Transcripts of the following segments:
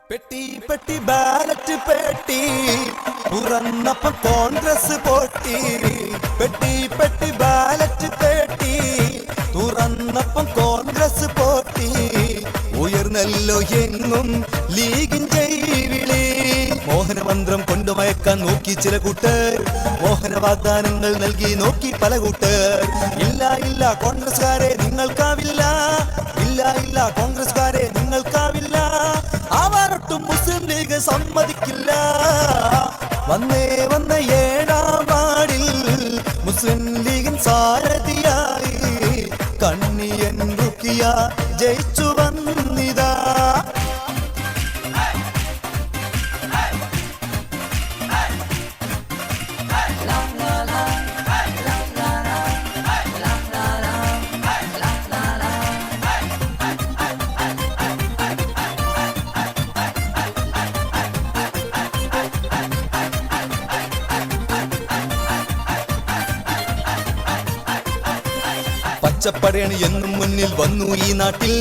പെട്ടി പെട്ടി ബാലറ്റ് പെട്ടി തുറന്നപ്പം കോൺഗ്രസ് പൊട്ടി. പെട്ടി പെട്ടി ബാലറ്റ് പെട്ടി തുറന്നപ്പം കോൺഗ്രസ് പൊട്ടി. ഉയർന്നല്ലോ എങ്ങും ലീഗിന്റെ വിളി. മോഹനമന്ത്രം കൊണ്ടുമയക്കാൻ നോക്കി ചില കൂട്ടർ, മോഹന വാഗ്ദാനങ്ങൾ നൽകി നോക്കി പല കൂട്ടർ. ഇല്ല ഇല്ല കോൺഗ്രസ്സുകാരെ നിങ്ങൾക്കാവില്ല, ഇല്ല ഇല്ല കോൺഗ്രസ്സുകാരെ നിങ്ങൾക്കാവില്ല. അവരൊട്ടും മുസ്ലിം ലീഗ് സമ്മതിക്കില്ല. വന്നേ വന്ന 7-ാം വാർഡിൽ മുസ്ലിം ലീഗിൻ സാരഥിയായി കണ്ണിയൻ റുക്കിയ ജയിച്ചു വന്നിതാ. പച്ചപ്പടയണി എന്നും മുന്നിൽ വന്നു ഈ നാട്ടിൽ.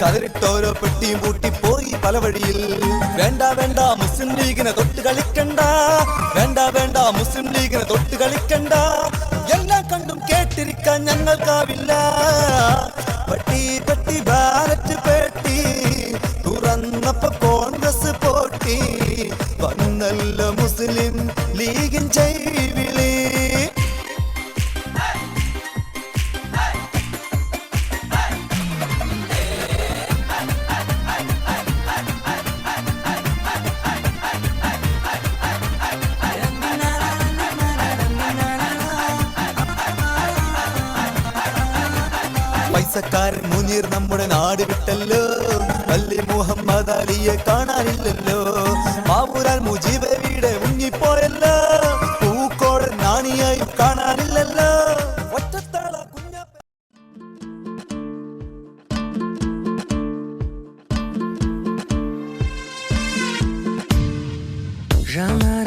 കതറിട്ടോരോ പെട്ടിയും പൂട്ടിപ്പോയി പല വഴിയിൽ. വേണ്ട വേണ്ട മുസ്ലിം ലീഗിനെ തൊട്ട് കളിക്കണ്ട, വേണ്ട വേണ്ട മുസ്ലിം ലീഗിനെ തൊട്ട് കളിക്കണ്ട. എല്ലാം കണ്ടും കേട്ടിരിക്കാൻ ഞങ്ങൾക്കാവില്ല. പെട്ടി പെട്ടി ബാലറ്റ് പെട്ടി തുറന്നപ്പോ കോൺഗ്രസ് പൊട്ടി. വന്നല്ല മുസ്ലിം ലീഗിൻ ജൈവിളി. പൈസക്കാരൻ മുനീർ നമ്മുടെ നാട് വിട്ടല്ലോ. അല്ലി മുഹമ്മദ് അലിയെ കാണാനില്ലല്ലോ. മാവൂരാൽ മുജീബ് വീട് മുങ്ങിപ്പോയല്ലോ. പൂക്കോടൻ നാണിയായി കാണാനില്ലല്ലോ. ഒറ്റത്താള കുഞ്ഞാപ്പ Jamais